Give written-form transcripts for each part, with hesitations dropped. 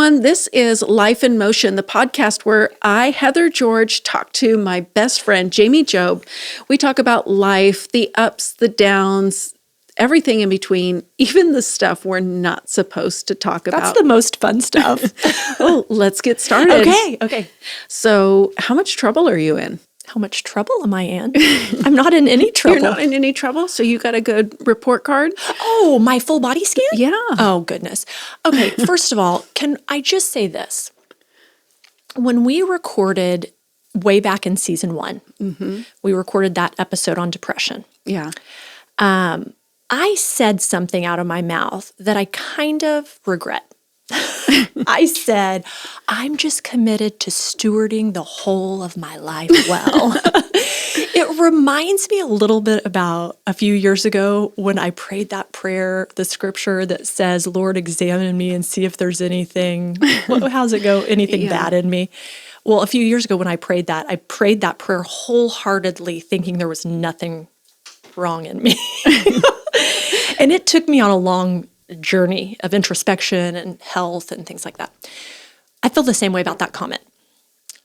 everyone. This is Life in Motion, the podcast where I, Heather George, talk to my best friend, Jamie Job. We talk about life, the ups, the downs, everything in between, even the stuff we're not supposed to talk about. That's the most fun stuff. Well, let's get started. Okay. So how much trouble are you in? How much trouble am I in? I'm not in any trouble. You're not in any trouble? So you got a good report card? Oh, my full body scan? Yeah. Oh, goodness. Okay, first of all, can I just say this? When we recorded way back in season 1, we recorded that episode on depression. Yeah. I said something out of my mouth that I kind of regret. I said, I'm just committed to stewarding the whole of my life well. It reminds me a little bit about a few years ago when I prayed that prayer, the scripture that says, Lord, examine me and see if there's anything, how's it go? Anything bad in me. Well, a few years ago when I prayed that prayer wholeheartedly thinking there was nothing wrong in me. And it took me on a long journey of introspection and health and things like that. I feel the same way about that comment.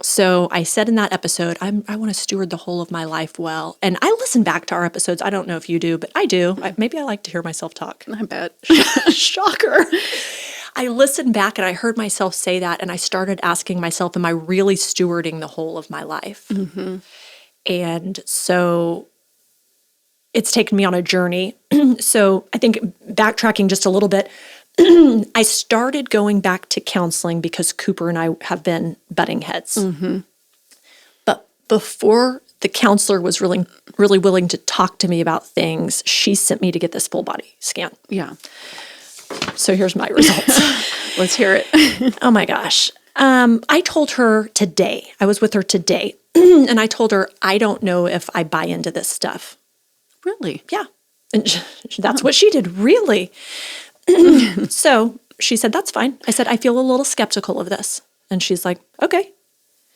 So I said in that episode, I want to steward the whole of my life well. And I listen back to our episodes. I don't know if you do, but I do. Maybe I like to hear myself talk. I bet. Shocker. I listened back and I heard myself say that, and I started asking myself, am I really stewarding the whole of my life? Mm-hmm. And so it's taken me on a journey. So I think backtracking just a little bit, I started going back to counseling because Cooper and I have been butting heads. Mm-hmm. But before the counselor was really willing to talk to me about things, she sent me to get this full body scan. Yeah. So here's my results. Let's hear it. Oh my gosh. I told her today, I was with her today, and I told her, I don't know if I buy into this stuff. Really? Yeah. And that's what she did, really. So she said, that's fine. I said, I feel a little skeptical of this. And she's like, okay.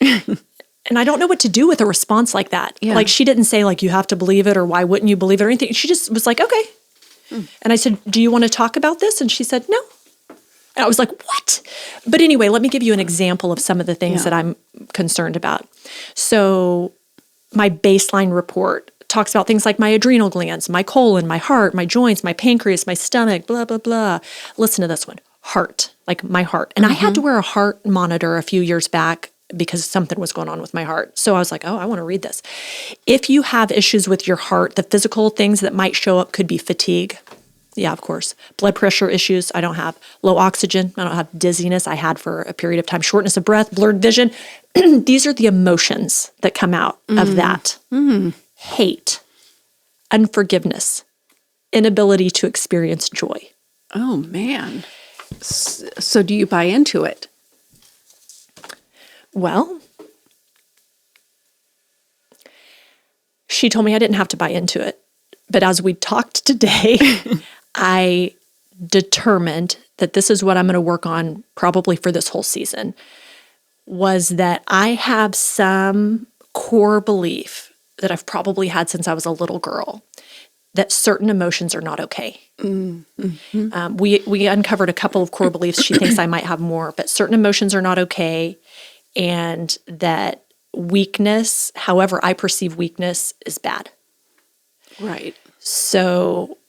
And I don't know what to do with a response like that. Yeah. Like, she didn't say, like, you have to believe it or why wouldn't you believe it or anything. She just was like, okay. And I said, do you want to talk about this? And she said, no. And I was like, what? But anyway, let me give you an example of some of the things that I'm concerned about. So my baseline report talks about things like my adrenal glands, my colon, my heart, my joints, my pancreas, my stomach, blah, blah, blah. Listen to this one. Heart, like my heart. And I had to wear a heart monitor a few years back because something was going on with my heart. So I was like, oh, I want to read this. If you have issues with your heart, the physical things that might show up could be fatigue. Yeah, of course. Blood pressure issues, I don't have. Low oxygen, I don't have. Dizziness, I had for a period of time. Shortness of breath, blurred vision. These are the emotions that come out of that. Hate, unforgiveness, inability to experience joy. Oh, man. So do you buy into it? Well, she told me I didn't have to buy into it. But as we talked today, I determined that this is what I'm going to work on probably for this whole season, was that I have some core belief that I've probably had since I was a little girl, that certain emotions are not okay. Mm-hmm. We uncovered a couple of core beliefs. She thinks I might have more, but certain emotions are not okay, and that weakness, however I perceive weakness, is bad. Right. So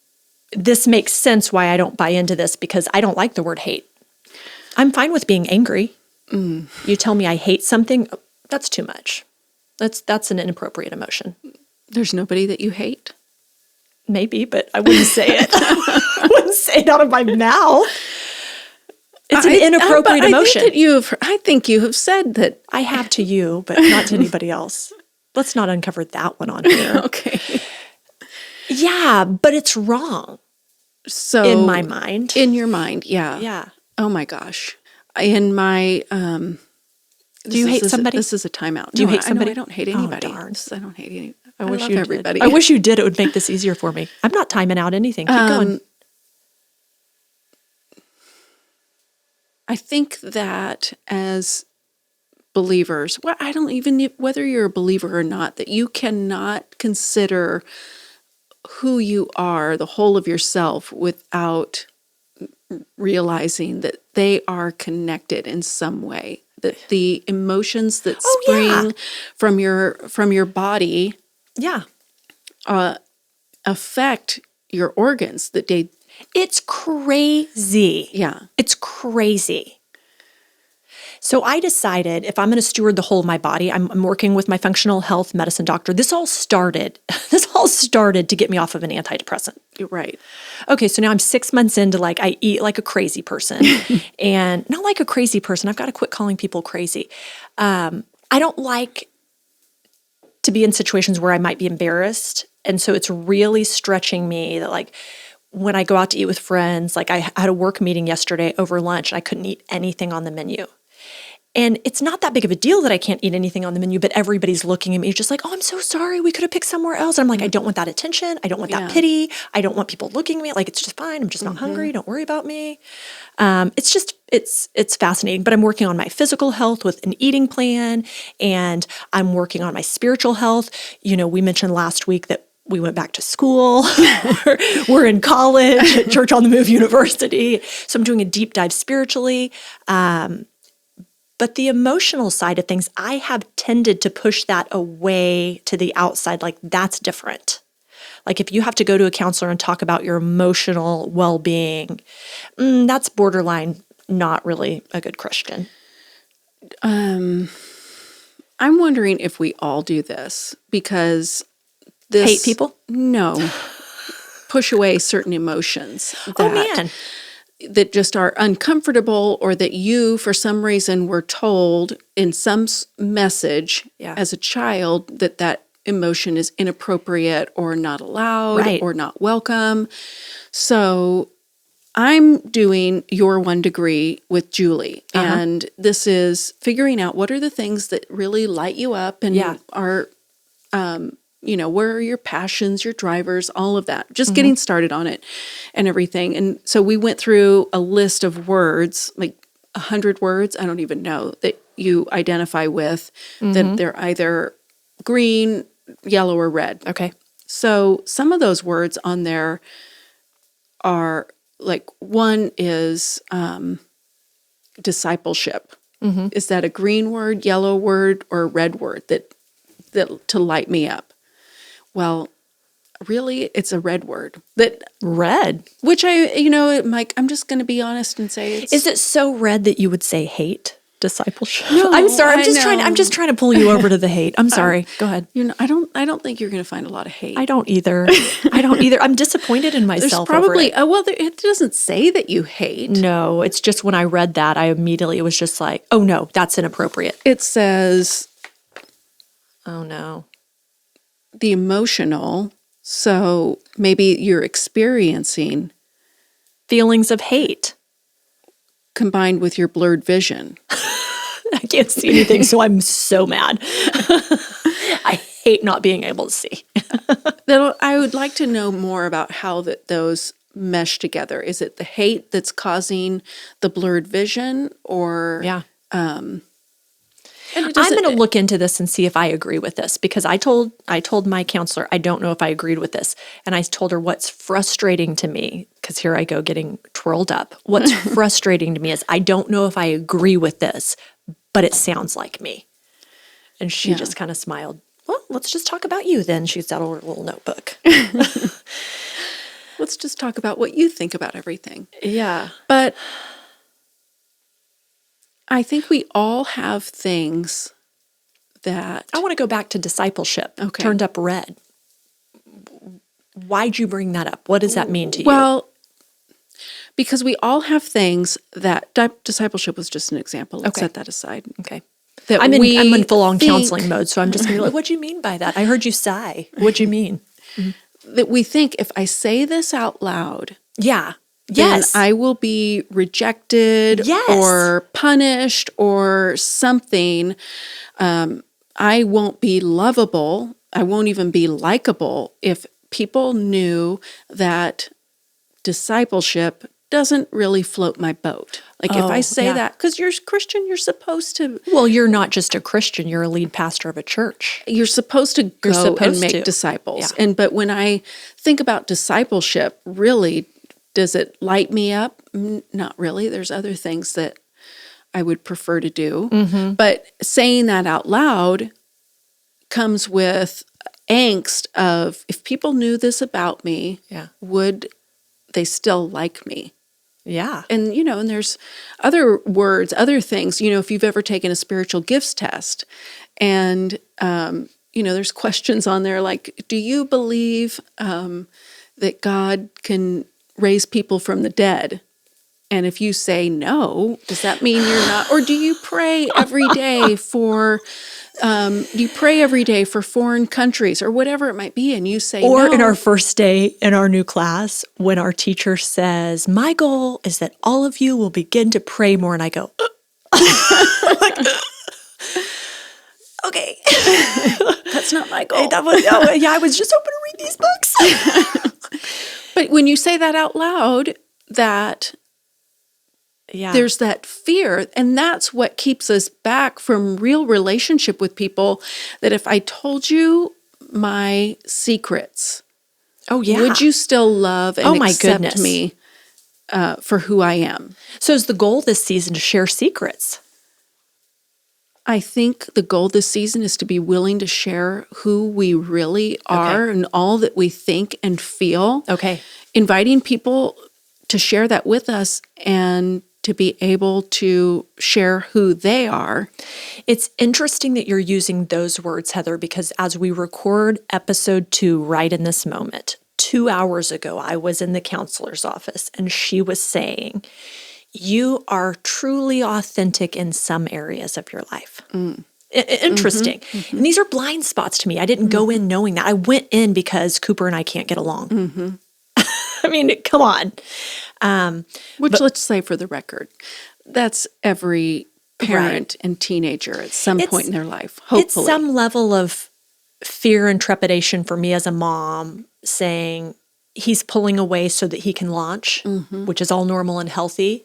this makes sense why I don't buy into this, because I don't like the word hate. I'm fine with being angry. You tell me I hate something, that's too much. That's an inappropriate emotion. There's nobody that you hate? Maybe, but I wouldn't say it. I wouldn't say it out of my mouth. It's an inappropriate emotion. I think you have said that. I have to you, but not to anybody else. Let's not uncover that one on here. Okay. Yeah, but it's wrong. So in my mind. In your mind, yeah. Yeah. Oh my gosh. In my do you hate somebody? This is a timeout. Do you hate somebody? I don't hate anybody. Oh, darn. I don't hate anybody. I wish love you everybody. Did. I wish you did. It would make this easier for me. I'm not timing out anything. Keep going. I think that as believers, well, I don't even know whether you're a believer or not, that you cannot consider who you are, the whole of yourself, without realizing that they are connected in some way, that the emotions that Oh, spring from your body Yeah. affect your organs, that they It's crazy. yeah. It's crazy. So I decided if I'm going to steward the whole of my body, I'm working with my functional health medicine doctor. This all started to get me off of an antidepressant. You're right. Okay, so now I'm 6 months into I eat like a crazy person. And not like a crazy person. I've got to quit calling people crazy. I don't like to be in situations where I might be embarrassed. And so it's really stretching me that when I go out to eat with friends, I had a work meeting yesterday over lunch and I couldn't eat anything on the menu. And it's not that big of a deal that I can't eat anything on the menu, but everybody's looking at me just like, oh, I'm so sorry. We could have picked somewhere else. And I'm like, I don't want that attention. I don't want that pity. I don't want people looking at me. It's just fine. I'm just not hungry. Don't worry about me. It's fascinating. But I'm working on my physical health with an eating plan, and I'm working on my spiritual health. We mentioned last week that we went back to school. We're in college at Church on the Move University. So I'm doing a deep dive spiritually. But the emotional side of things, I have tended to push that away to the outside. That's different. If you have to go to a counselor and talk about your emotional well-being, that's borderline not really a good Christian. I'm wondering if we all do this, because Hate people? No. Push away certain emotions that just are uncomfortable, or that you, for some reason, were told in some message as a child that emotion is inappropriate or not allowed or not welcome. So I'm doing Your 1 Degree with Julie, and this is figuring out what are the things that really light you up and are where are your passions, your drivers, all of that. Just getting started on it and everything. And so we went through a list of words, 100 words, I don't even know, that you identify with, that they're either green, yellow, or red. Okay. So some of those words on there are one is discipleship. Is that a green word, yellow word, or a red word that to light me up? Well, really, it's a red word. Red? Which I'm just going to be honest and say it's... Is it so red that you would say hate discipleship? No, I'm sorry. I'm just trying to pull you over to the hate. I'm sorry. Go ahead. I don't think you're going to find a lot of hate. I don't either. I'm disappointed in myself. There's probably... over it. It doesn't say that you hate. No, it's just when I read that, it was just like, oh no, that's inappropriate. It says... Oh no. The emotional, so maybe you're experiencing feelings of hate combined with your blurred vision. I can't see anything, so I'm so mad. I hate not being able to see. I would like to know more about how those mesh together. Is it the hate that's causing the blurred vision, or I'm going to look into this and see if I agree with this, because I told my counselor, I don't know if I agreed with this. And I told her what's frustrating to me, because here I go getting twirled up. What's frustrating to me is I don't know if I agree with this, but it sounds like me. And she just kind of smiled. Well, let's just talk about you then. She's out her little notebook. Let's just talk about what you think about everything. Yeah. But I think we all have things that... I want to go back to discipleship. Okay. Turned up red. Why'd you bring that up? What does that mean to you? Well, because we all have things that... Discipleship was just an example. Let's set that aside. Okay. I'm in full-on counseling mode, so I'm just going to be like, what do you mean by that? I heard you sigh. What do you mean? That we think if I say this out loud... Yeah. Then I will be rejected or punished or something. I won't be lovable. I won't even be likable if people knew that discipleship doesn't really float my boat. If I say that, because you're Christian, you're supposed to... Well, you're not just a Christian, you're a lead pastor of a church. You're supposed to go and make disciples. Yeah. But when I think about discipleship, really... Does it light me up? Not really. There's other things that I would prefer to do. But saying that out loud comes with angst of, if people knew this about me, would they still like me? Yeah. And, and there's other words, other things, if you've ever taken a spiritual gifts test and, there's questions on there like, do you believe that God can raise people from the dead? And if you say no, does that mean you're not? Or do you pray every day for foreign countries or whatever it might be? And you say or no. in our first day in our new class, when our teacher says, my goal is that all of you will begin to pray more. And I go, like, okay. That's not my goal. I was just hoping to read these books. But when you say that out loud, there's that fear, and that's what keeps us back from real relationship with people, that if I told you my secrets, would you still love and accept me for who I am? So is the goal this season to share secrets? I think the goal this season is to be willing to share who we really are and all that we think and feel. Okay. Inviting people to share that with us and to be able to share who they are. It's interesting that you're using those words, Heather, because as we record episode 2 right in this moment, 2 hours ago, I was in the counselor's office and she was saying, you are truly authentic in some areas of your life. Interesting. And these are blind spots to me. I didn't go in knowing that. I went in because Cooper and I can't get along. I mean, come on. But let's say, for the record, that's every parent and teenager at some point in their life, hopefully. It's some level of fear and trepidation for me as a mom, saying he's pulling away so that he can launch, which is all normal and healthy.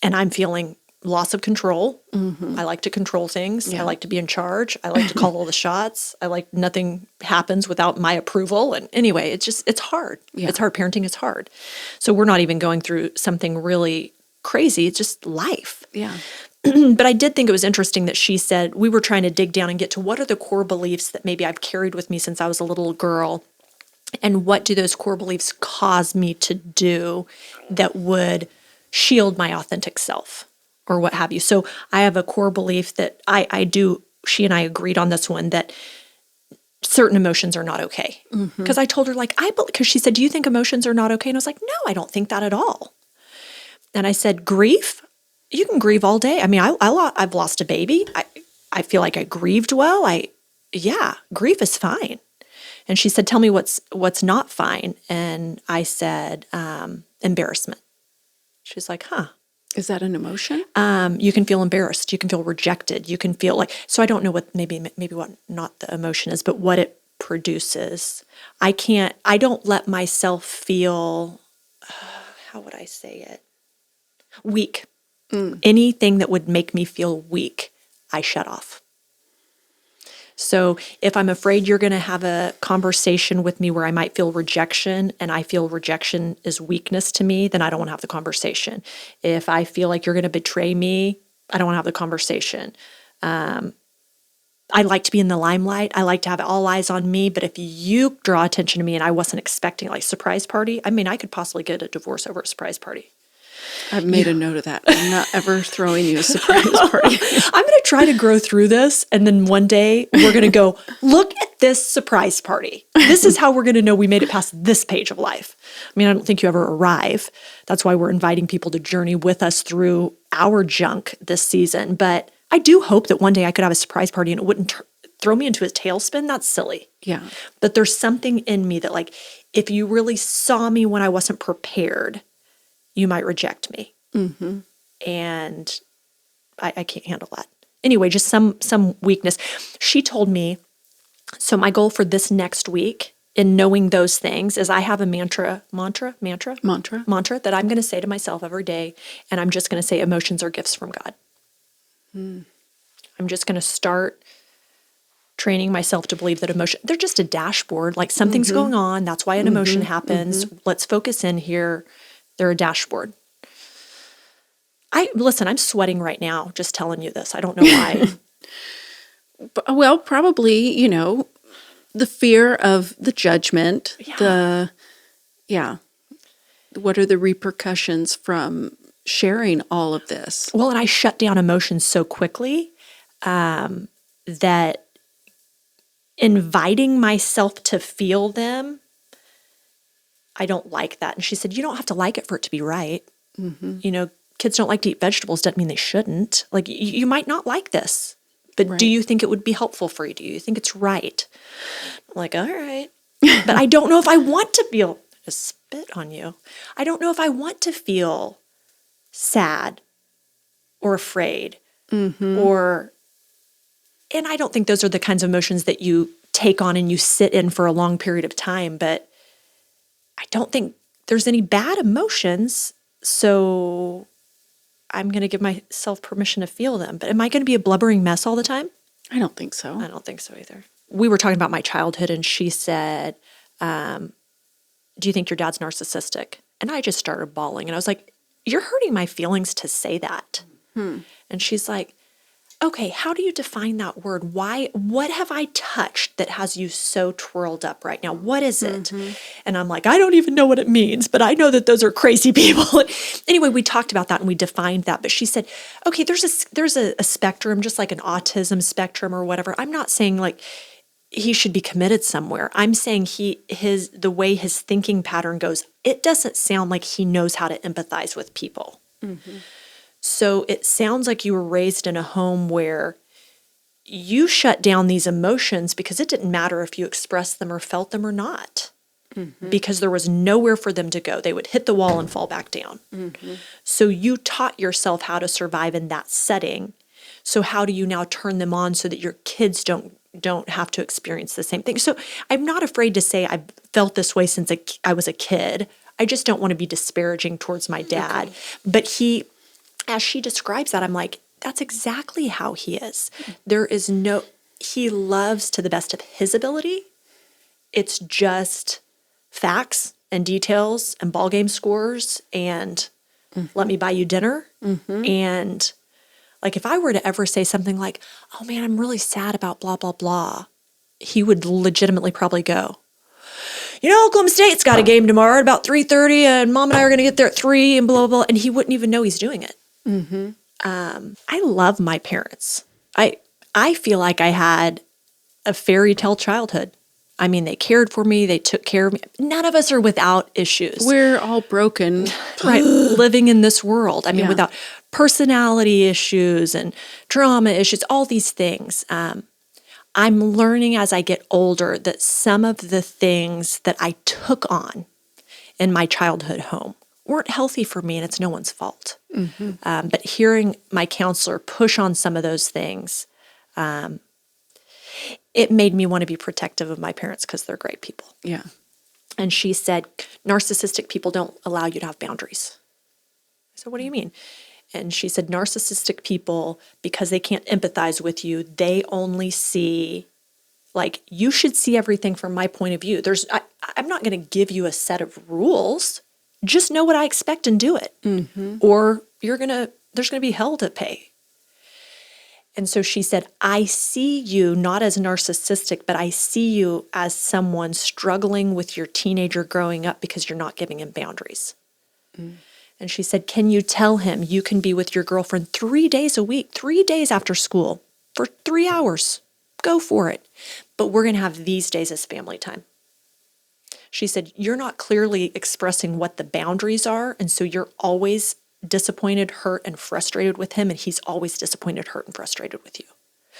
And I'm feeling loss of control. I like to control things. I like to be in charge. I like to call all the shots. I like nothing happens without my approval. And anyway, it's hard. It's hard. Parenting is hard. So we're not even going through something really crazy. It's just life. Yeah. But I did think it was interesting that she said, we were trying to dig down and get to what are the core beliefs that maybe I've carried with me since I was a little girl. And what do those core beliefs cause me to do that would shield my authentic self? Or what have you. So I have a core belief that I do, she and I agreed on this one, that certain emotions are not okay. Because I told her, because she said, do you think emotions are not okay? And I was like, no, I don't think that at all. And I said, grief, you can grieve all day. I mean, I've lost a baby. I feel like I grieved well. Grief is fine. And she said, tell me what's not fine. And I said, embarrassment. She's like, huh. Is that an emotion? You can feel embarrassed. You can feel rejected. You can feel like, so I don't know what maybe what not the emotion is, but what it produces. I don't let myself feel, how would I say it? Weak. Anything that would make me feel weak, I shut off. So if I'm afraid you're going to have a conversation with me where I might feel rejection and I feel rejection is weakness to me, then I don't want to have the conversation. If I feel like you're going to betray me, I don't want to have the conversation. I like to be in the limelight. I like to have all eyes on me. But if you draw attention to me and I wasn't expecting surprise party, I mean, I could possibly get a divorce over a surprise party. I've made a note of that. I'm not ever throwing you a surprise party. I'm going to try to grow through this. And then one day we're going to go, look at this surprise party. This is how we're going to know we made it past this page of life. I mean, I don't think you ever arrive. That's why we're inviting people to journey with us through our junk this season. But I do hope that one day I could have a surprise party and it wouldn't throw me into a tailspin. That's silly. Yeah. But there's something in me that if you really saw me when I wasn't prepared, you might reject me. And I can't handle that. Anyway, just some weakness. She told me, so my goal for this next week in knowing those things is I have a mantra that I'm going to say to myself every day. And I'm just going to say emotions are gifts from God. I'm just going to start training myself to believe that they're just a dashboard. Something's going on. That's why an emotion happens. Let's focus in here. They're a dashboard. Listen, I'm sweating right now just telling you this. I don't know why. Well, probably, the fear of the judgment, what are the repercussions from sharing all of this? Well, and I shut down emotions so quickly that inviting myself to feel them, I don't like that. And she said, you don't have to like it for it to be right. Kids don't like to eat vegetables, doesn't mean they shouldn't. Like, you might not like this, but do you think it would be helpful for you? Do you think it's right? I'm like, all right. But I don't know if I want to feel, a spit on you. I don't know if I want to feel sad or afraid and I don't think those are the kinds of emotions that you take on and you sit in for a long period of time, but I don't think there's any bad emotions, so I'm going to give myself permission to feel them. But am I going to be a blubbering mess all the time? I don't think so. I don't think so either. We were talking about my childhood, and she said, do you think your dad's narcissistic? And I just started bawling, and I was like, you're hurting my feelings to say that. And she's like, okay, how do you define that word? What have I touched that has you so twirled up right now? What is it? And I'm like, I don't even know what it means, but I know that those are crazy people. Anyway, we talked about that and we defined that. But she said, okay, there's a spectrum, just like an autism spectrum or whatever. I'm not saying like he should be committed somewhere. I'm saying the way his thinking pattern goes, it doesn't sound like he knows how to empathize with people. So it sounds like you were raised in a home where you shut down these emotions because it didn't matter if you expressed them or felt them or not, because there was nowhere for them to go. They would hit the wall and fall back down. So you taught yourself how to survive in that setting. So how do you now turn them on so that your kids don't have to experience the same thing? So I'm not afraid to say I've felt this way since I was a kid. I just don't want to be disparaging towards my dad. But as she describes that, I'm like, that's exactly how he is. He loves to the best of his ability. It's just facts and details and ball game scores and let me buy you dinner. And like, if I were to ever say something like, oh man, I'm really sad about blah, blah, blah, he would legitimately probably go, Oklahoma State's got a game tomorrow at about 3:30 and Mom and I are going to get there at 3 and blah, blah, blah. And he wouldn't even know he's doing it. I love my parents. I feel like I had a fairy tale childhood. I mean, they cared for me. They took care of me. None of us are without issues. We're all broken. Right. Living in this world. I mean, without personality issues and trauma issues, all these things. I'm learning as I get older that some of the things that I took on in my childhood home weren't healthy for me, and it's no one's fault. But hearing my counselor push on some of those things, it made me want to be protective of my parents because they're great people. Yeah. And she said, narcissistic people don't allow you to have boundaries. I said, what do you mean? And she said, narcissistic people, because they can't empathize with you, they only see, like, you should see everything from my point of view. I'm not going to give you a set of rules. Just know what I expect and do it. Or there's going to be hell to pay. And so she said, I see you not as narcissistic, but I see you as someone struggling with your teenager growing up because you're not giving him boundaries. And she said, can you tell him you can be with your girlfriend 3 days a week, 3 days after school for 3 hours? Go for it. But we're going to have these days as family time. She said, you're not clearly expressing what the boundaries are, and so you're always disappointed, hurt, and frustrated with him, and he's always disappointed, hurt, and frustrated with you.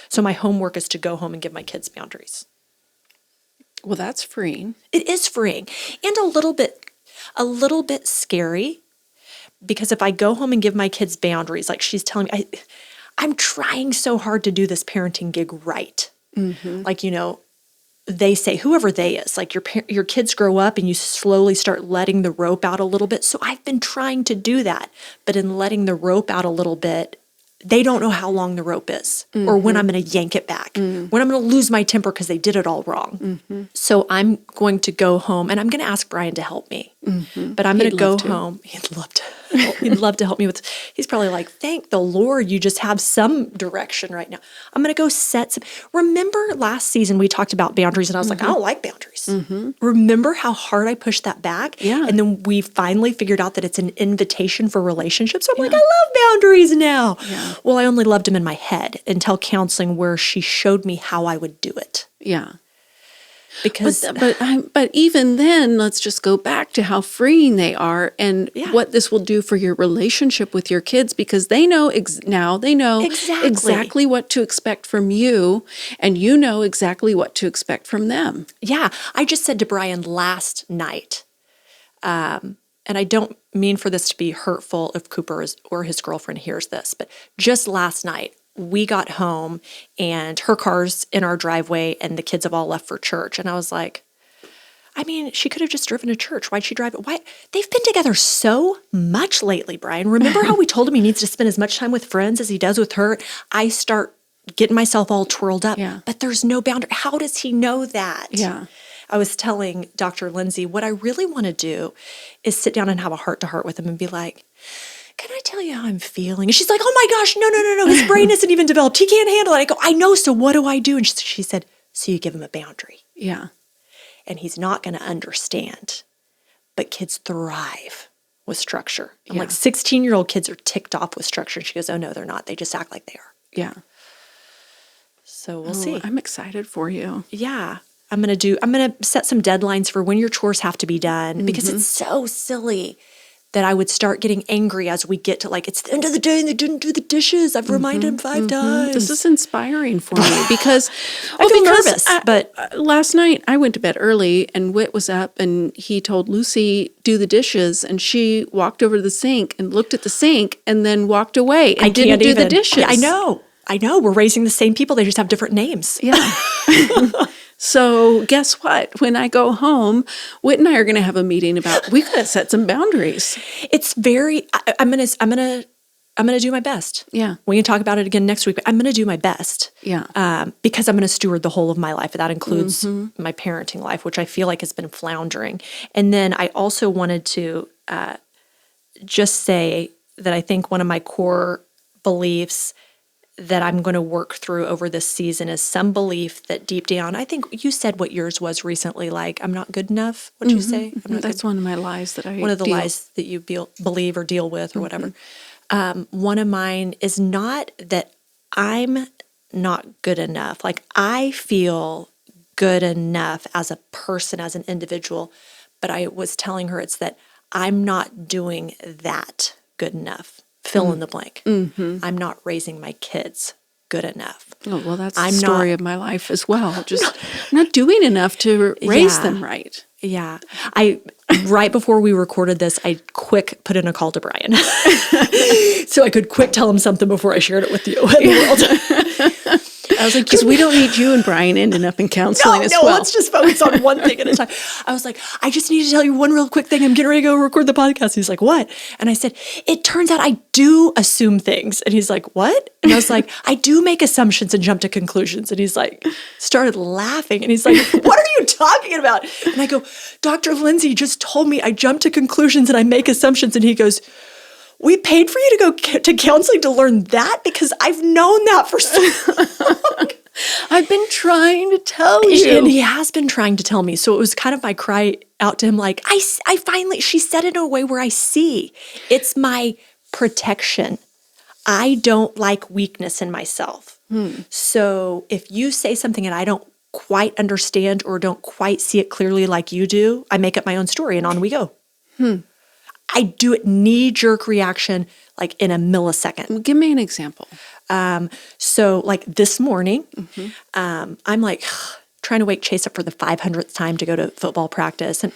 So my homework is to go home and give my kids boundaries. Well, that's freeing. It is freeing, and a little bit scary, because if I go home and give my kids boundaries, like she's telling me, I'm trying so hard to do this parenting gig right. Like, they say, whoever they is, like your kids grow up and you slowly start letting the rope out a little bit. So I've been trying to do that. But in letting the rope out a little bit, they don't know how long the rope is or when I'm going to yank it back, when I'm going to lose my temper because they did it all wrong. So I'm going to go home and I'm going to ask Brian to help me. But I'm going to go love to. home. He'd love to. He'd love to help me with. He's probably like, thank the Lord, you just have some direction right now. I'm going to go set some. Remember last season we talked about boundaries, and I was like, I don't like boundaries. Remember how hard I pushed that back? Yeah. And then we finally figured out that it's an invitation for relationships. So I'm like, I love boundaries now. Yeah. Well, I only loved them in my head until counseling, where she showed me how I would do it. Yeah. Because But even then, let's just go back to how freeing they are and what this will do for your relationship with your kids, because they know now they know exactly what to expect from you, and you know exactly what to expect from them. yeah, I just said to Brian last night, and I don't mean for this to be hurtful if Cooper or his girlfriend hears this, but just last night, we got home and her car's in our driveway and the kids have all left for church. And I was like, I mean, she could have just driven to church. Why'd she drive it? Why? They've been together so much lately, Brian. Remember how we told him he needs to spend as much time with friends as he does with her? I start getting myself all twirled up, but there's no boundary. How does he know that? Yeah. I was telling Dr. Lindsay, what I really want to do is sit down and have a heart-to-heart with him and be like, can I tell you how I'm feeling? And she's like, oh my gosh, no. His brain isn't even developed. He can't handle it. I go, I know. So what do I do? And she said, so you give him a boundary. Yeah. And he's not going to understand. But kids thrive with structure. I'm like, 16-year-old kids are ticked off with structure. And she goes, oh no, they're not. They just act like they are. Yeah. So we'll see. I'm excited for you. Yeah. I'm going to set some deadlines for when your chores have to be done, because it's so silly that I would start getting angry as we get to like, it's the end of the day and they didn't do the dishes. I've reminded him 5 times. This is inspiring for me because I feel nervous, but last night I went to bed early and Whit was up and he told Lucy do the dishes, and she walked over to the sink and looked at the sink and then walked away and didn't do the dishes. Yeah, I know. We're raising the same people. They just have different names. Yeah. So guess what? When I go home, Whit and I are going to have a meeting about, we got to set some boundaries. It's very, I'm going to do my best. Yeah. We can talk about it again next week, but I'm going to do my best. Yeah. Because I'm going to steward the whole of my life. That includes my parenting life, which I feel like has been floundering. And then I also wanted to just say that I think one of my core beliefs that I'm going to work through over this season is some belief that deep down, I think you said what yours was recently, like, I'm not good enough. What'd you say? That's one of my lies that I one of the lies that you believe or deal with or whatever. One of mine is not that I'm not good enough. Like, I feel good enough as a person, as an individual, but I was telling her it's that I'm not doing that good enough. Fill in the blank. I'm not raising my kids good enough. Oh, well, that's the story of my life as well. Just I'm not doing enough to raise them right. Yeah. Right before we recorded this, I quick put in a call to Brian. So I could quick tell him something before I shared it with you in the world. I was like, because we don't need you and Brian ending up in counseling as well. No, let's just focus on one thing at a time. I was like, I just need to tell you one real quick thing. I'm getting ready to go record the podcast. He's like, what? And I said, it turns out I do assume things. And he's like, what? And I was like, I do make assumptions and jump to conclusions. And he's like, started laughing. And he's like, what are you talking about? And I go, Dr. Lindsay just told me I jump to conclusions and I make assumptions. And he goes, we paid for you to go to counseling to learn that? Because I've known that for so long. I've been trying to tell you. And he has been trying to tell me. So it was kind of my cry out to him, like, I finally, she said it in a way where I see. It's my protection. I don't like weakness in myself. So if you say something and I don't quite understand or don't quite see it clearly like you do, I make up my own story and on we go. I do it knee-jerk reaction like in a millisecond. Well, give me an example. So like this morning, I'm like trying to wake Chase up for the 500th time to go to football practice. And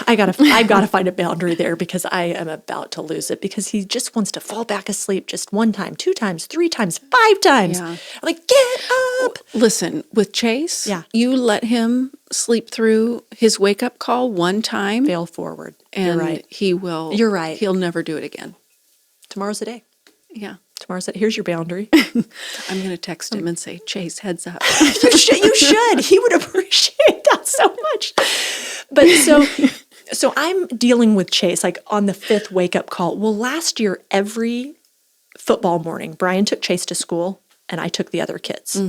I've got to find a boundary there because I am about to lose it because he just wants to fall back asleep just 1 time, 2 times, 3 times, 5 times. Yeah. I'm like, get up. Listen, with Chase, you let him sleep through his wake-up call 1 time. Fail forward. And you're right. He will. You're right. He'll never do it again. Tomorrow's the day. Yeah. Tomorrow's the day. Here's your boundary. I'm going to text him and say, Chase, heads up. You should. He would appreciate that so much. But so So I'm dealing with Chase like on the 5th wake-up call. Well, last year, every football morning, Brian took Chase to school and I took the other kids.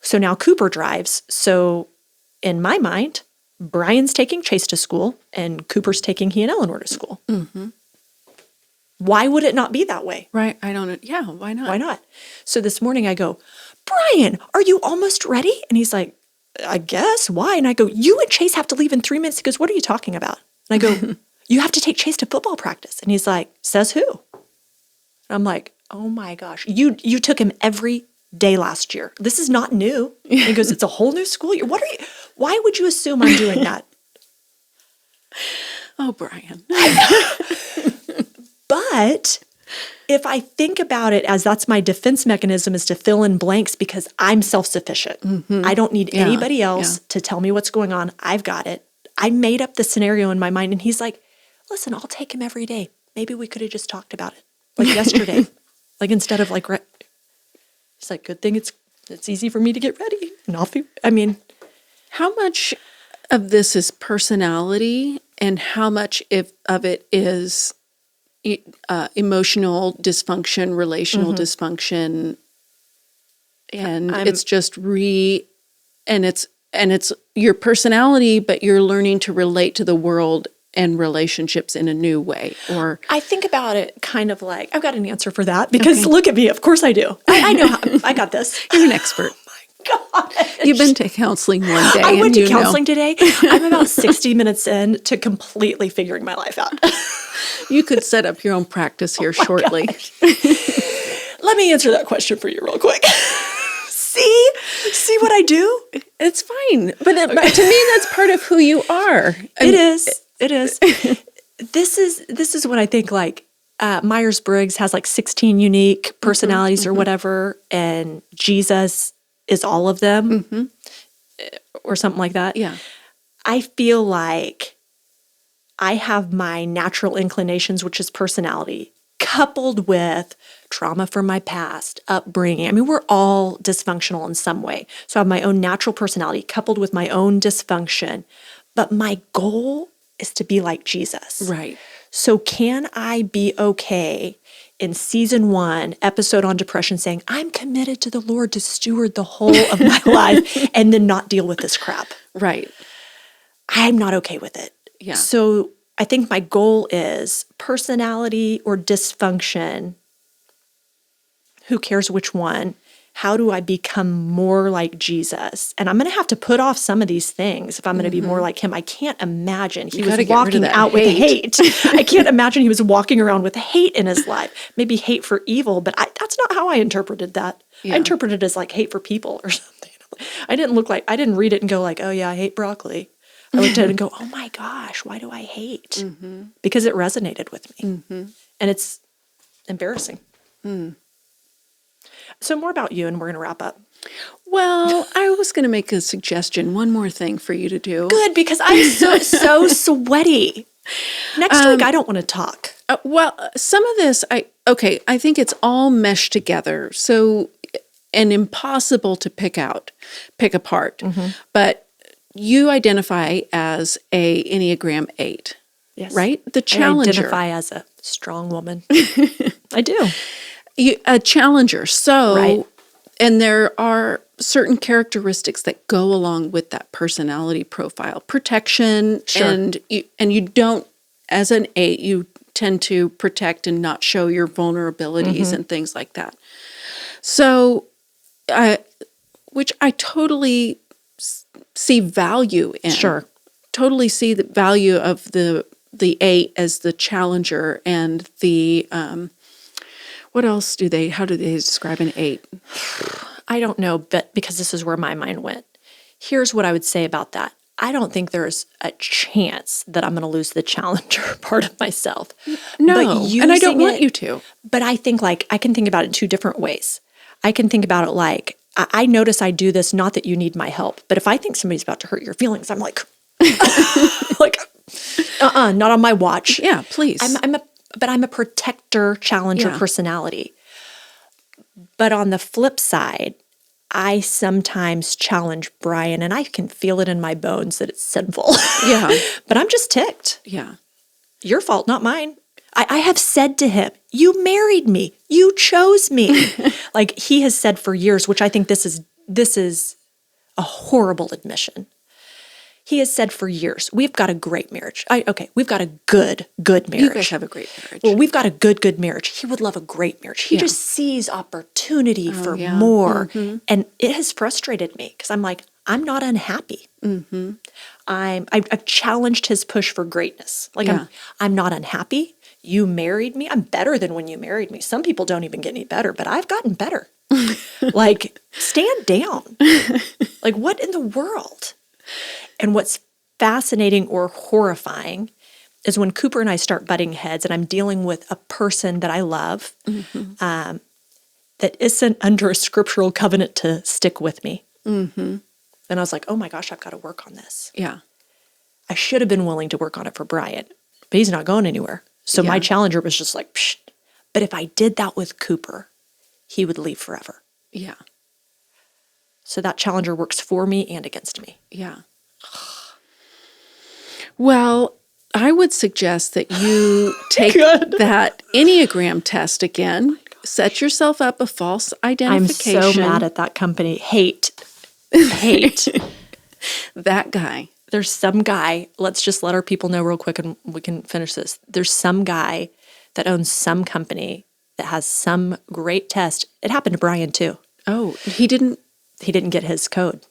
So now Cooper drives. So in my mind, Brian's taking Chase to school and Cooper's taking he and Eleanor to school. Why would it not be that way? Right. I don't know. Yeah. Why not? Why not? So this morning I go, Brian, are you almost ready? And he's like, I guess. Why? And I go, you and Chase have to leave in 3 minutes. He goes, what are you talking about? And I go, you have to take Chase to football practice. And he's like, says who? And I'm like, oh my gosh, you took him every day last year. This is not new. And he goes, it's a whole new school year. Why would you assume I'm doing that? Oh, Brian. But if I think about it as that's my defense mechanism is to fill in blanks because I'm self-sufficient. I don't need anybody else to tell me what's going on. I've got it. I made up the scenario in my mind and he's like, listen, I'll take him every day. Maybe we could have just talked about it like yesterday. Like instead of like, it's like, good thing it's easy for me to get ready. And How much of this is personality and how much of it is emotional dysfunction, relational dysfunction, and it's just and it's your personality, but you're learning to relate to the world and relationships in a new way. Or I think about it kind of like, I've got an answer for that because look at me. Of course I do. I know how, I got this. You're an expert. God. You've been to counseling one day. I went to counseling today. I'm about 60 minutes in to completely figuring my life out. You could set up your own practice here shortly. Let me answer that question for you real quick. See what I do? It's fine. But to me, that's part of who you are. It is. This is what I think like Myers-Briggs has like 16 unique personalities or whatever, and Jesus is all of them or something like that. Yeah. I feel like I have my natural inclinations, which is personality, coupled with trauma from my past, upbringing. We're all dysfunctional in some way. So I have my own natural personality coupled with my own dysfunction. But my goal is to be like Jesus. Right. So can I be okay in season 1, episode on depression, saying, I'm committed to the Lord to steward the whole of my life and then not deal with this crap? Right. I'm not okay with it. Yeah. So I think my goal is personality or dysfunction. Who cares which one? How do I become more like Jesus? And I'm going to have to put off some of these things if I'm going to be more like him. I can't imagine he was walking out with hate. I can't imagine he was walking around with hate in his life. Maybe hate for evil, but that's not how I interpreted that. Yeah. I interpreted it as like hate for people or something. I didn't read it and go like, oh yeah, I hate broccoli. I looked at it and go, oh my gosh, why do I hate? Because it resonated with me. And it's embarrassing. So more about you, and we're going to wrap up. Well, I was going to make a suggestion. One more thing for you to do. Good, because I'm so sweaty. Next week, I don't want to talk. Well, some of this, I think it's all meshed together. So, and impossible to pick apart. But you identify as a Enneagram 8. Yes. Right? The challenger. I identify as a strong woman. I do. A challenger. So, right. And there are certain characteristics that go along with that personality profile. Protection, sure. and you don't, as an 8, you tend to protect and not show your vulnerabilities and things like that. So, which I totally see value in. Sure. Totally see the value of the 8 as the challenger and the what else how do they describe an 8? I don't know, but because this is where my mind went. Here's what I would say about that. I don't think there's a chance that I'm going to lose the challenger part of myself. No, and I don't want you to. But I think like I can think about it in 2 different ways. I can think about it like, I notice I do this, not that you need my help, but if I think somebody's about to hurt your feelings, I'm like, not on my watch. Yeah, please. I'm a protector, challenger personality. But on the flip side, I sometimes challenge Brian, and I can feel it in my bones that it's sinful. Yeah. But I'm just ticked. Yeah. Your fault, not mine. I have said to him, you married me. You chose me. Like he has said for years, which I think this is a horrible admission. He has said for years, we've got a great marriage. We've got a good marriage. You guys have a great marriage. Well, we've got a good marriage. He would love a great marriage. He just sees opportunity for more. And it has frustrated me because I'm like, I'm not unhappy. I've challenged his push for greatness. Like I'm not unhappy. You married me. I'm better than when you married me. Some people don't even get any better, but I've gotten better. Like, stand down. Like, what in the world? And what's fascinating or horrifying is when Cooper and I start butting heads and I'm dealing with a person that I love that isn't under a scriptural covenant to stick with me. And I was like, oh my gosh, I've got to work on this. Yeah. I should have been willing to work on it for Brian, but he's not going anywhere. So my challenger was just like, psh. But if I did that with Cooper, he would leave forever. Yeah. So that challenger works for me and against me. Yeah. Well, I would suggest that you take that Enneagram test again, set yourself up a false identification. I'm so mad at that company. Hate. That guy. There's some guy, let's just let our people know real quick and we can finish this. There's some guy that owns some company that has some great test. It happened to Brian too. Oh, he didn't get his code.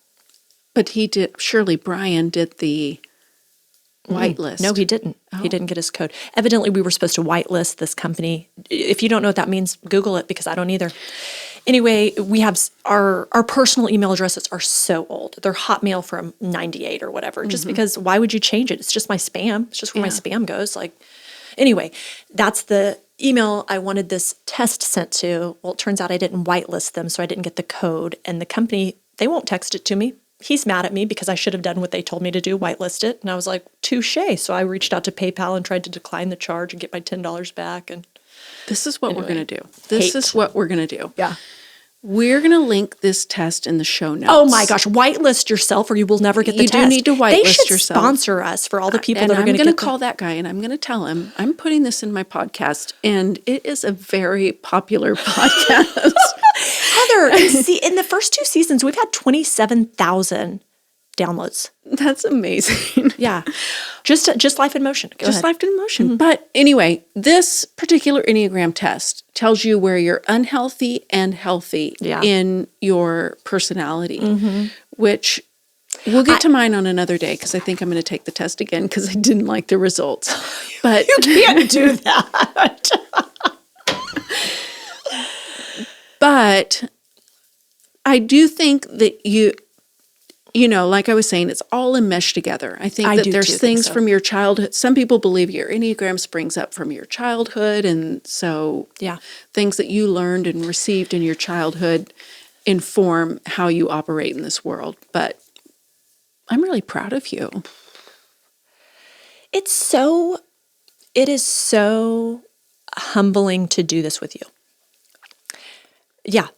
But he did. Surely Brian did the whitelist. No, he didn't. He didn't get his code. Evidently, we were supposed to whitelist this company. If you don't know what that means, Google it because I don't either. Anyway, we have our personal email addresses are so old. They're Hotmail from 98 or whatever. Just because why would you change it? It's just my spam. It's just where my spam goes. Like, anyway, that's the email I wanted this test sent to. Well, it turns out I didn't whitelist them, so I didn't get the code. And the company, they won't text it to me. He's mad at me because I should have done what they told me to do, whitelist it. And I was like, touche. So I reached out to PayPal and tried to decline the charge and get my $10 back. And this is what we're going to do. This is what we're going to do. Yeah. We're going to link this test in the show notes. Oh my gosh, whitelist yourself or you will never get the test. You do need to whitelist yourself. They should sponsor us for all the people that are going to get call that guy and I'm going to tell him, I'm putting this in my podcast and it is a very popular podcast. Heather, see, in the first 2 seasons, we've had 27,000 downloads. That's amazing. Yeah. Just Life in Motion. Go ahead. Life in Motion. But anyway, this particular Enneagram test tells you where you're unhealthy and healthy in your personality, which we'll get to mine on another day because I think I'm going to take the test again because I didn't like the results. But you can't do that. But I do think that you know, like I was saying, it's all enmeshed together. I think that there's things from your childhood. Some people believe your Enneagram springs up from your childhood. And so things that you learned and received in your childhood inform how you operate in this world. But I'm really proud of you. It is so humbling to do this with you. Yeah.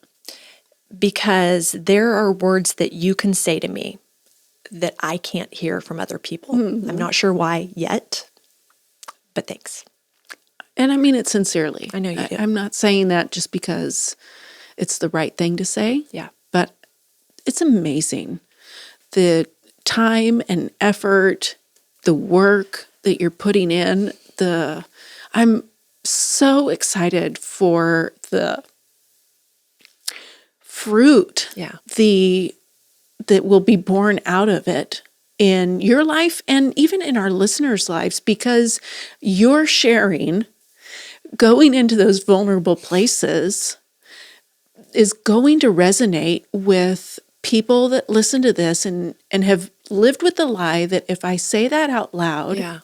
Because there are words that you can say to me that I can't hear from other people. I'm not sure why yet, but thanks. And I mean it sincerely. I know you do. I'm not saying that just because it's the right thing to say. Yeah. But it's amazing. The time and effort, the work that you're putting in, I'm so excited for the fruit that will be born out of it in your life and even in our listeners' lives because you're sharing, going into those vulnerable places is going to resonate with people that listen to this and have lived with the lie that if I say that out loud,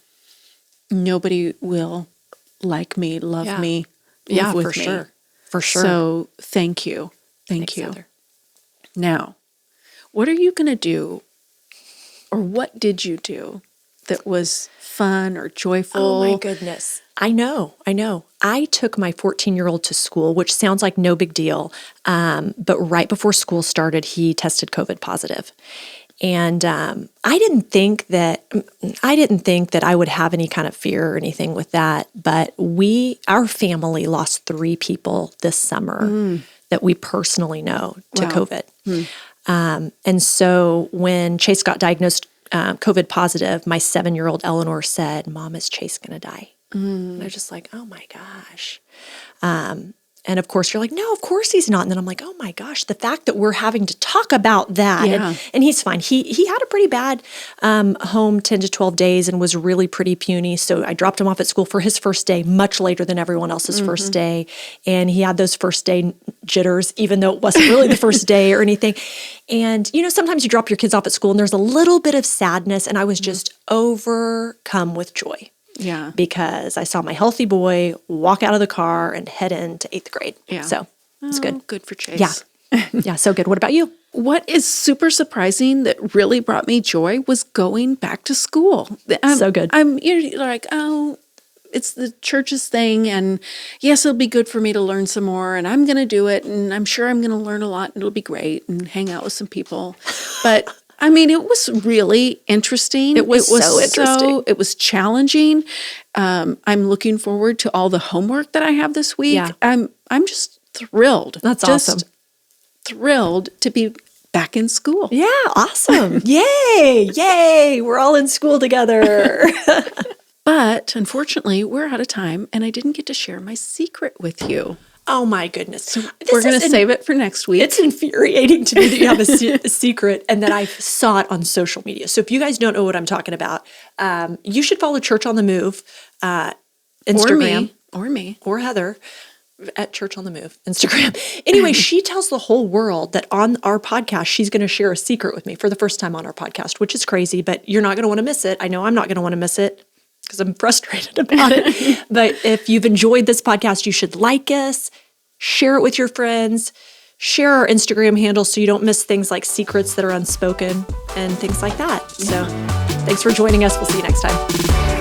nobody will like me, love me, live with me. For sure. So thank you. Thanks, you. Heather. Now, what are you going to do or what did you do that was fun or joyful? Oh my goodness. I know. I took my 14-year-old to school, which sounds like no big deal. But right before school started, he tested COVID positive. And I didn't think that I would have any kind of fear or anything with that. But our family lost 3 people this summer that we personally know to COVID. And so when Chase got diagnosed COVID positive, my 7-year-old Eleanor said, "Mom, is Chase going to die?" And I was just like, oh my gosh. And of course, you're like, no, of course he's not. And then I'm like, oh my gosh, the fact that we're having to talk about that. Yeah. And he's fine. He had a pretty bad home 10 to 12 days and was really pretty puny. So I dropped him off at school for his first day, much later than everyone else's first day. And he had those first day jitters, even though it wasn't really the first day or anything. And, sometimes you drop your kids off at school and there's a little bit of sadness. And I was just overcome with joy. Yeah. Because I saw my healthy boy walk out of the car and head into 8th grade. Yeah. So it's good. Good for Chase. Yeah. Yeah, so good. What about you? What is super surprising that really brought me joy was going back to school. So good. You're like, oh, it's the church's thing. And yes, it'll be good for me to learn some more. And I'm going to do it. And I'm sure I'm going to learn a lot. And it'll be great and hang out with some people. But it was really interesting. It was so interesting. It was challenging. I'm looking forward to all the homework that I have this week. Yeah. I'm just thrilled. That's just awesome. Thrilled to be back in school. Yeah, awesome. Yay. We're all in school together. But unfortunately, we're out of time, and I didn't get to share my secret with you. Oh my goodness. We're going to save it for next week. It's infuriating to me that you have a secret and that I saw it on social media. So if you guys don't know what I'm talking about, you should follow Church on the Move, Instagram. Or me. Or Heather at Church on the Move, Instagram. Anyway, she tells the whole world that on our podcast, she's going to share a secret with me for the first time on our podcast, which is crazy, but you're not going to want to miss it. I know I'm not going to want to miss it because I'm frustrated about it. But if you've enjoyed this podcast, you should like us, share it with your friends, share our Instagram handle so you don't miss things like secrets that are unspoken and things like that. So thanks for joining us. We'll see you next time.